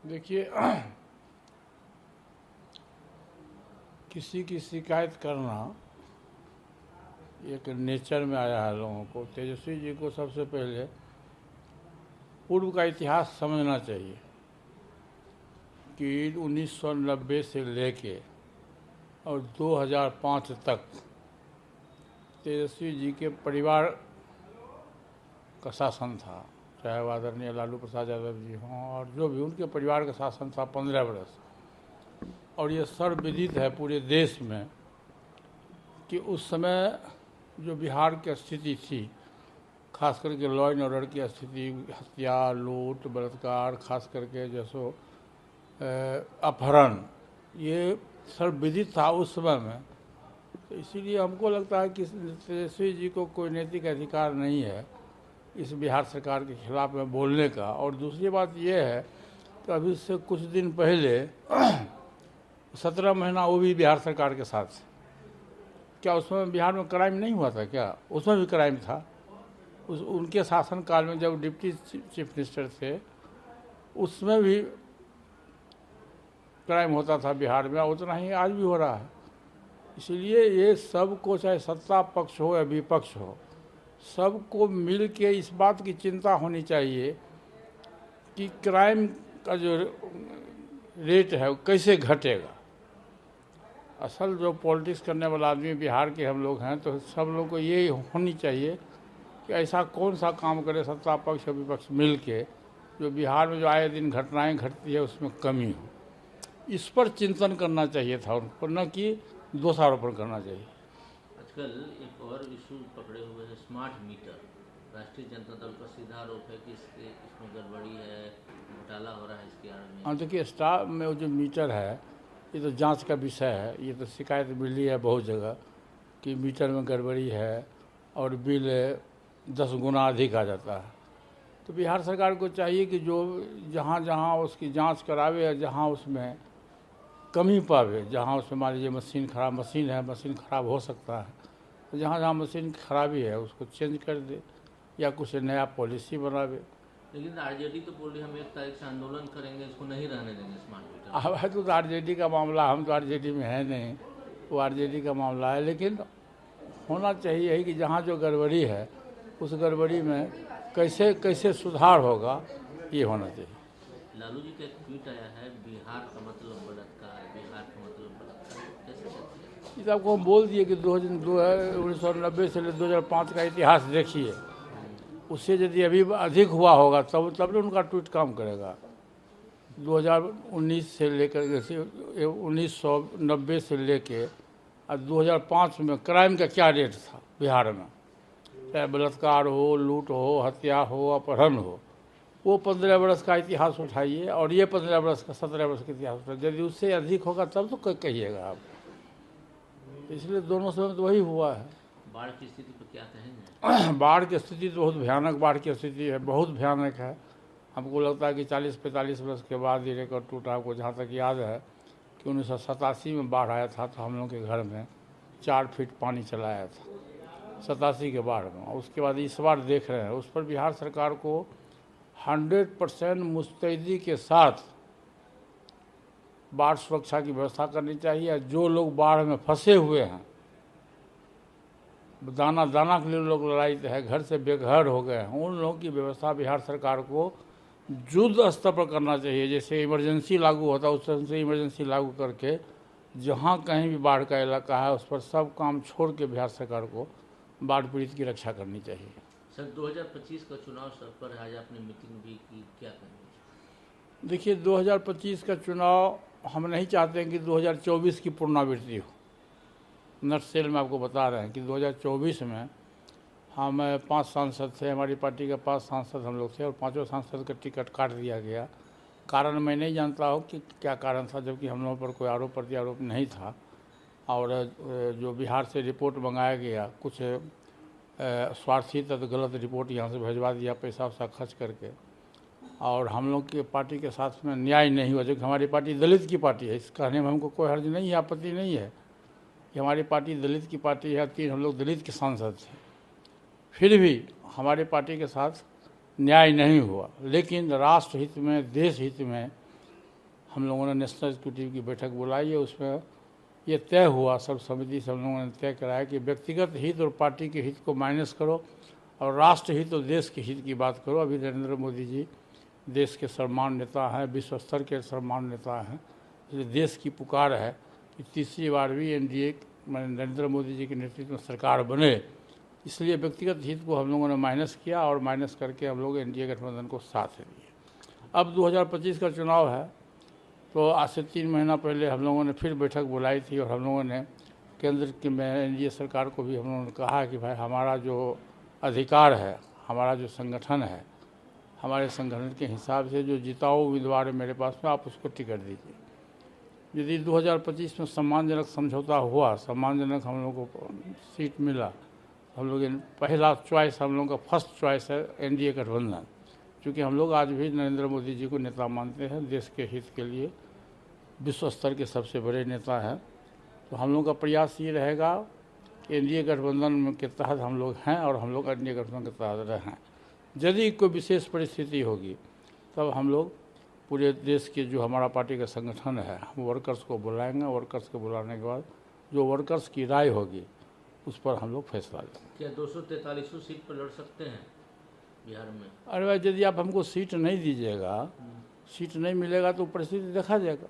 देखिए किसी की शिकायत करना एक नेचर में आया है लोगों को। तेजस्वी जी को सबसे पहले पूर्व का इतिहास समझना चाहिए कि 1990 से लेके और 2005 तक तेजस्वी जी के परिवार का शासन था, चाहे वो आदरणीय लालू प्रसाद यादव जी हों और जो भी उनके परिवार का शासन था 15 वर्ष। और ये सर्वविदित है पूरे देश में कि उस समय जो बिहार की स्थिति थी, खास करके लॉ एंड ऑर्डर की स्थिति, हत्या, लूट, बलात्कार, खास करके जैसो अपहरण, ये सर्वविदित था उस समय में। तो इसीलिए हमको लगता है कि तेजस्वी जी को कोई नैतिक अधिकार नहीं है इस बिहार सरकार के खिलाफ में बोलने का। और दूसरी बात यह है कि अभी से कुछ दिन पहले 17 महीना वो भी बिहार सरकार के साथ थे। क्या उसमें बिहार में क्राइम नहीं हुआ था? क्या उसमें भी क्राइम था? उनके शासनकाल में जब डिप्टी चीफ मिनिस्टर थे उसमें भी क्राइम होता था बिहार में, उतना ही आज भी हो रहा है। इसलिए ये सबको, चाहे सत्ता पक्ष हो या विपक्ष हो, सबको मिल के इस बात की चिंता होनी चाहिए कि क्राइम का जो रेट है वो कैसे घटेगा। असल जो पॉलिटिक्स करने वाला आदमी बिहार के हम लोग हैं, तो सब लोग को ये होनी चाहिए कि ऐसा कौन सा काम करे सत्ता पक्ष और विपक्ष मिल के जो बिहार में जो आए दिन घटनाएं घटती है उसमें कमी हो। इस पर चिंतन करना चाहिए था उनको, न कि दोषारोपण करना चाहिए। आजकल एक और इशू पकड़े हुए है, स्मार्ट मीटर। राष्ट्रीय जनता दल का सीधा आरोप है कि इसमें गड़बड़ी है, घोटाला हो रहा है इसके आड़ में। हाँ, देखिए स्टाफ में वो जो मीटर है ये तो जांच का विषय है। ये तो शिकायत मिली है बहुत जगह कि मीटर में गड़बड़ी है और बिल 10 गुना अधिक आ जाता है। तो बिहार सरकार को चाहिए कि जो जहाँ जहाँ उसकी जांच करावे या जहाँ उसमें कमी पावे, जहाँ उसमें मान लीजिए मशीन खराब हो सकता है, तो जहाँ जहाँ मशीन खराबी है उसको चेंज कर दे या कुछ नया पॉलिसी बनावे। लेकिन आरजेडी तो बोल रही हम 1 तारीख से आंदोलन करेंगे, इसको नहीं रहने देंगे स्मार्ट मीटर। अब है तो आरजेडी का मामला, हम तो आरजेडी में है नहीं, वो आरजेडी का मामला है। लेकिन होना चाहिए कि जहाँ जो गड़बड़ी है उस गड़बड़ी में कैसे कैसे सुधार होगा, ये होना चाहिए। लालू जी का एक ट्वीट आया है, बिहार का मतलब बलात्कार, बिहार का मतलब बलात्कार, कैसे? इस आपको हम बोल दिए कि 1990 से 2005 का इतिहास देखिए, उससे यदि अभी अधिक हुआ होगा तब उनका ट्वीट काम करेगा। 2019 से लेकर, जैसे 1990 से लेके और 2005 में क्राइम का क्या रेट था बिहार में, चाहे बलात्कार हो, लूट हो, हत्या हो, अपहरण हो, वो 15 वर्ष का इतिहास उठाइए और ये 15 वर्ष का, 17 वर्ष का इतिहास उठाइए। यदि उससे अधिक होगा तब तो कहिएगा आप। इसलिए दोनों समय तो वही हुआ है। बाढ़ की स्थिति पर क्या कहेंगे? बाढ़ की स्थिति तो बहुत भयानक बाढ़ की स्थिति है, बहुत भयानक है। हमको लगता है कि 40-45 वर्ष के बाद ये रिकॉर्ड टूटा। आपको जहाँ तक याद है कि 1987 में बाढ़ आया था तो हम लोग के घर में 4 फीट पानी चला आया था 87 के बाढ़ में। और उसके बाद इस बार देख रहे हैं, उस पर बिहार सरकार को 100% मुस्तैदी के साथ बाढ़ सुरक्षा की व्यवस्था करनी चाहिए। जो लोग बाढ़ में फंसे हुए हैं, दाना के लिए लोग लड़ाई है, घर से बेघर हो गए हैं, उन लोगों की व्यवस्था बिहार सरकार को युद्ध स्तर पर करना चाहिए। जैसे इमरजेंसी लागू होता है उस तरह से इमरजेंसी लागू करके जहाँ कहीं भी बाढ़ का इलाका है उस पर सब काम छोड़ के बिहार सरकार को बाढ़ पीड़ित की रक्षा करनी चाहिए। सर 2025 का चुनाव सर पर आज आपने मीटिंग भी की, क्या कहेंगे? देखिए 2025 का चुनाव हम नहीं चाहते हैं कि 2024 की पुनरावृत्ति हो। नटसेल में आपको बता रहे हैं कि 2024 में हम 5 सांसद थे, हमारी पार्टी के 5 सांसद हम लोग थे और 5 सांसद का टिकट काट दिया गया। कारण मैं नहीं जानता हूँ कि क्या कारण था, जबकि हम लोगों पर कोई आरोप प्रत्यारोप नहीं था। और जो बिहार से रिपोर्ट मंगाया गया, कुछ स्वार्थी तथा गलत रिपोर्ट यहाँ से भिजवा दिया पैसा वैसा खर्च करके, और हम लोग की पार्टी के साथ में न्याय नहीं हुआ। जबकि हमारी पार्टी दलित की पार्टी है, इस कहने में हमको कोई हर्ज नहीं है, आपत्ति नहीं है कि हमारी पार्टी दलित की पार्टी है, 3 हम लोग दलित के सांसद थे, फिर भी हमारी पार्टी के साथ न्याय नहीं हुआ। लेकिन राष्ट्र हित में, देश हित में हम लोगों ने नेशनल एग्जीक्यूटिव की बैठक बुलाई है। उसमें ये तय हुआ, सर्वसम्मति से हम लोगों ने तय कराया कि व्यक्तिगत हित और पार्टी के हित को माइनस करो और राष्ट्र हित और देश के हित की बात करो। अभी नरेंद्र मोदी जी देश के सर्वमान्य नेता हैं, विश्व स्तर के सर्वमान्य नेता हैं, इसलिए देश की पुकार है कि तीसरी बार भी एनडीए मैंने नरेंद्र मोदी जी के नेतृत्व में सरकार बने। इसलिए व्यक्तिगत हित को हम लोगों ने माइनस किया और माइनस करके हम लोग एनडीए गठबंधन को साथ लिए। अब 2025 का चुनाव है, तो आज से 3 महीना पहले हम लोगों ने फिर बैठक बुलाई थी और हम लोगों ने केंद्र की में एनडीए सरकार को भी हम लोगों ने कहा कि भाई हमारा जो अधिकार है, हमारा जो संगठन है, हमारे संगठन के हिसाब से जो जिताऊ उम्मीदवार है मेरे पास में, आप उसको टिकट दीजिए। यदि 2025 में सम्मानजनक समझौता हुआ, सम्मानजनक हम लोगों को सीट मिला, हम लोग पहला चॉइस, हम लोगों का फर्स्ट चॉइस है एनडीए गठबंधन। क्योंकि हम लोग आज भी नरेंद्र मोदी जी को नेता मानते हैं, देश के हित के लिए विश्व स्तर के सबसे बड़े नेता हैं। तो हम लोग का प्रयास ये रहेगा कि एनडीए गठबंधन के तहत हम लोग हैं और हम लोग एनडीए गठबंधन के तहत रहें। यदि कोई विशेष परिस्थिति होगी तब हम लोग पूरे देश के जो हमारा पार्टी का संगठन है, हम वर्कर्स को बुलाएंगे। वर्कर्स को बुलाने के बाद जो वर्कर्स की राय होगी उस पर हम लोग फैसला लेंगे। क्या 243 सीट पर लड़ सकते हैं बिहार में? अरे भाई, यदि आप हमको सीट नहीं दीजिएगा, सीट नहीं मिलेगा तो परिस्थिति देखा जाएगा।